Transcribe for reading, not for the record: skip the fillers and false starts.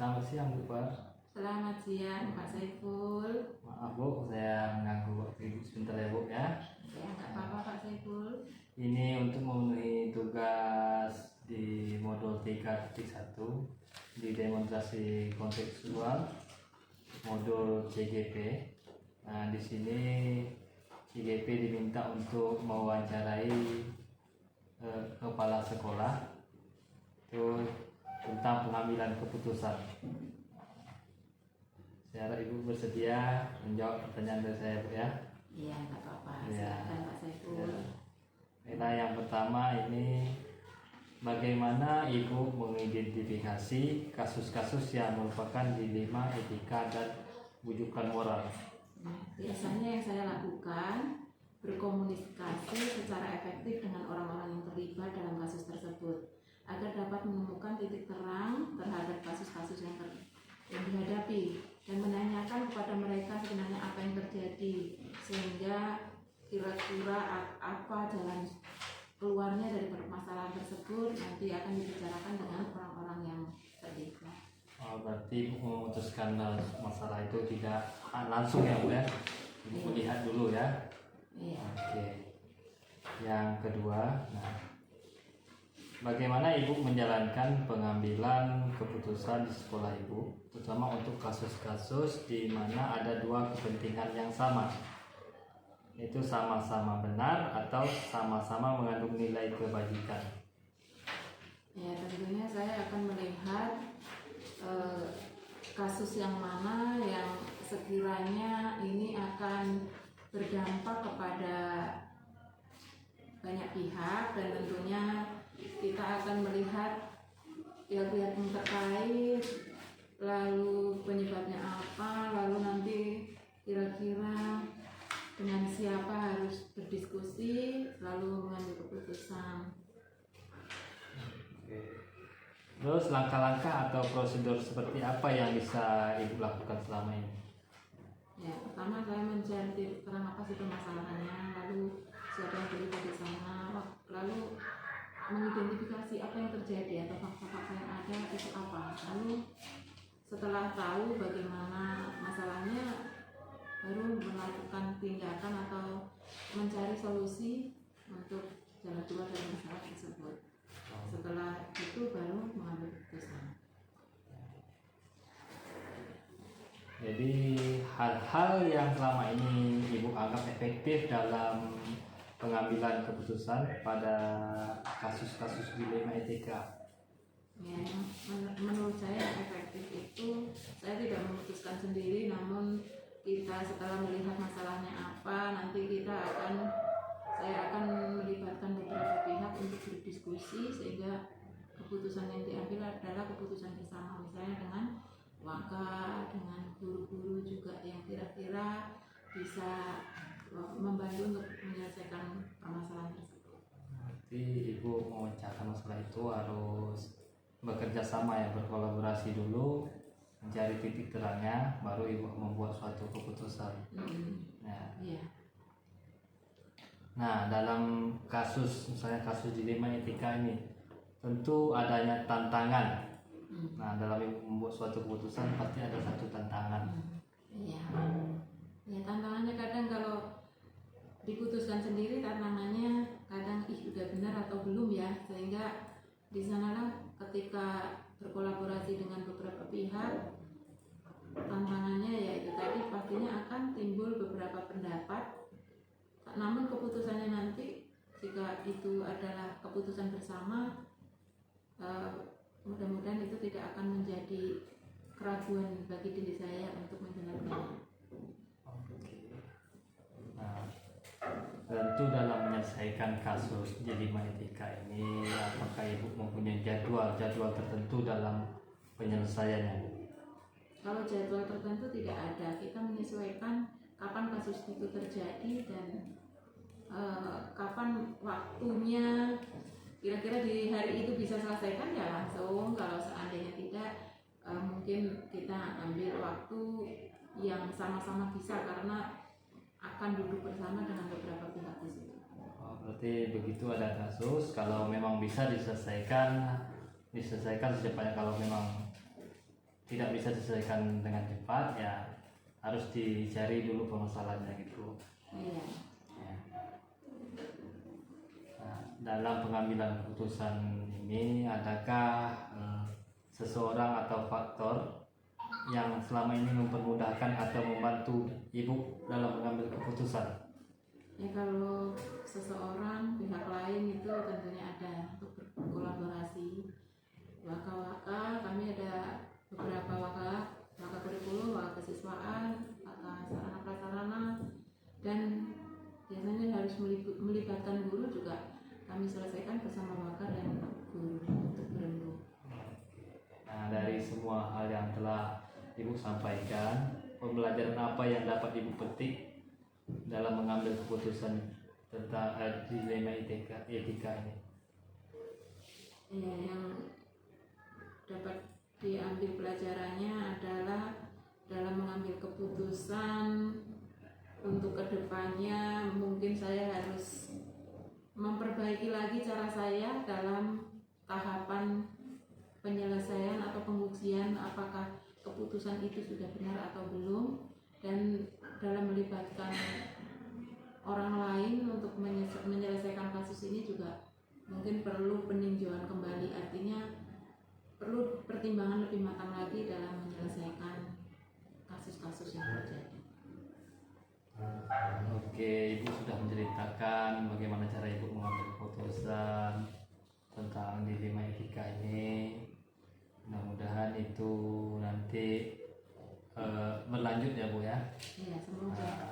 Selamat siang Bu Par. Selamat siang Pak Saiful. Maaf Bu, saya mengganggu waktu Ibu sebentar ya Bu ya. Ya nggak apa-apa Pak Saiful. Ini untuk memenuhi tugas di modul 3.1 di demonstrasi kontekstual modul CGP. Nah di sini CGP diminta untuk mewawancarai kepala sekolah itu tentang pengambilan keputusan. Saya harap Ibu bersedia menjawab pertanyaan dari saya Bu ya. Iya nggak apa-apa. Ya. Silakan Pak Saiful. Nah, yang pertama ini bagaimana Ibu mengidentifikasi kasus-kasus yang merupakan dilema etika dan bujukan moral? Biasanya yang saya lakukan berkomunikasi secara efektif dengan orang-orang yang terlibat dalam kasus tersebut agar dapat menemukan titik terang terhadap kasus-kasus yang dihadapi dan menanyakan kepada mereka sebenarnya apa yang terjadi sehingga kira-kira apa jalan keluarnya dari permasalahan tersebut nanti akan dibicarakan dengan orang-orang yang terlibat. Berarti Ibu memutuskan masalah itu tidak langsung ya Bu ya? Ibu lihat dulu ya. Iya. Oke. Yang kedua, bagaimana Ibu menjalankan pengambilan keputusan di sekolah Ibu, terutama untuk kasus-kasus di mana ada dua kepentingan yang sama, itu sama-sama benar atau sama-sama mengandung nilai kebajikan? Ya tentunya saya akan melihat kasus yang mana yang sekiranya ini akan berdampak kepada banyak pihak dan tentunya kita akan melihat pihak-pihak yang terkait, lalu penyebabnya apa, lalu nanti kira-kira dengan siapa harus berdiskusi, lalu mengambil keputusan. Oke. Terus langkah-langkah atau prosedur seperti apa yang bisa Ibu lakukan selama ini? Ya, pertama saya mencari titik terang apa sih permasalahannya, lalu siapa yang terlibat di sana, lalu mengidentifikasi apa yang terjadi atau fakta-fakta yang ada itu apa. Lalu setelah tahu bagaimana masalahnya, baru melakukan tindakan atau mencari solusi untuk jalan keluar dari masalah tersebut. Setelah itu baru mengambil keputusan. Jadi hal-hal yang selama ini Ibu anggap efektif dalam pengambilan keputusan pada kasus-kasus dilema etika. Ya, menurut saya yang efektif itu saya tidak memutuskan sendiri, namun kita setelah melihat masalahnya apa, nanti saya akan melibatkan beberapa pihak untuk berdiskusi sehingga keputusan yang diambil adalah keputusan bersama, misalnya dengan waka, dengan guru-guru juga yang kira-kira bisa membantu untuk menyelesaikan permasalahan tersebut. Berarti Ibu memecahkan masalah itu harus bekerja sama ya, berkolaborasi dulu, mencari titik terangnya, baru Ibu membuat suatu keputusan. Iya. Nah, dalam misalnya kasus dilema etika ini, tentu adanya tantangan. Nah, dalam membuat suatu keputusan pasti ada satu tantangan. Iya. Ya, tantangannya kadang kalau diputuskan sendiri, tantangannya kadang udah benar atau belum ya, sehingga di sanalah ketika berkolaborasi dengan beberapa pihak, tantangannya yaitu tadi pastinya akan timbul beberapa pendapat. Namun keputusannya nanti jika itu adalah keputusan bersama, mudah-mudahan itu tidak akan menjadi keraguan bagi diri saya untuk menjalankannya. Nah, tentu dalam menyelesaikan kasus dilema etika ini, apakah Ibu mempunyai jadwal tertentu dalam penyelesaiannya? Kalau jadwal tertentu tidak ada, kita menyesuaikan kapan kasus itu terjadi dan kapan waktunya. Kira-kira di hari itu bisa selesaikan ya langsung, kalau seandainya tidak mungkin kita ambil waktu yang sama-sama bisa karena akan duduk bersama dengan beberapa pihak di situ. Berarti begitu ada kasus, kalau memang bisa diselesaikan secepatnya, kalau memang tidak bisa diselesaikan dengan cepat, ya harus dicari dulu permasalahannya gitu. Iya. Ya. Nah, dalam pengambilan keputusan ini adakah seseorang atau faktor yang selama ini mempermudahkan atau membantu ibu dalam mengambil keputusan? Ya kalau seseorang pihak lain itu tentunya ada untuk berkolaborasi. Waka-waka, kami ada beberapa waka kurikulum, waka kesiswaan, waka sarana prasarana, dan biasanya harus melibatkan guru juga kami selesaikan bersama waka dan guru untuk berembuk. Nah, dari semua hal yang telah ibu sampaikan, pembelajaran apa yang dapat ibu petik dalam mengambil keputusan tentang dilema etika ini? Ya, yang dapat diambil pelajarannya adalah dalam mengambil keputusan untuk kedepannya mungkin saya harus memperbaiki lagi cara saya dalam tahapan penyelesaian atau pembuktian apakah keputusan itu sudah benar atau belum, dan dalam melibatkan orang lain untuk menyelesaikan kasus ini juga mungkin perlu peninjauan kembali, artinya perlu pertimbangan lebih matang lagi dalam menyelesaikan kasus-kasus yang terjadi. Oke, ibu sudah menceritakan bagaimana cara ibu mengambil keputusan tentang dilema etika ini. Mudah-mudahan itu nanti berlanjut ya Bu ya. Iya, semoga.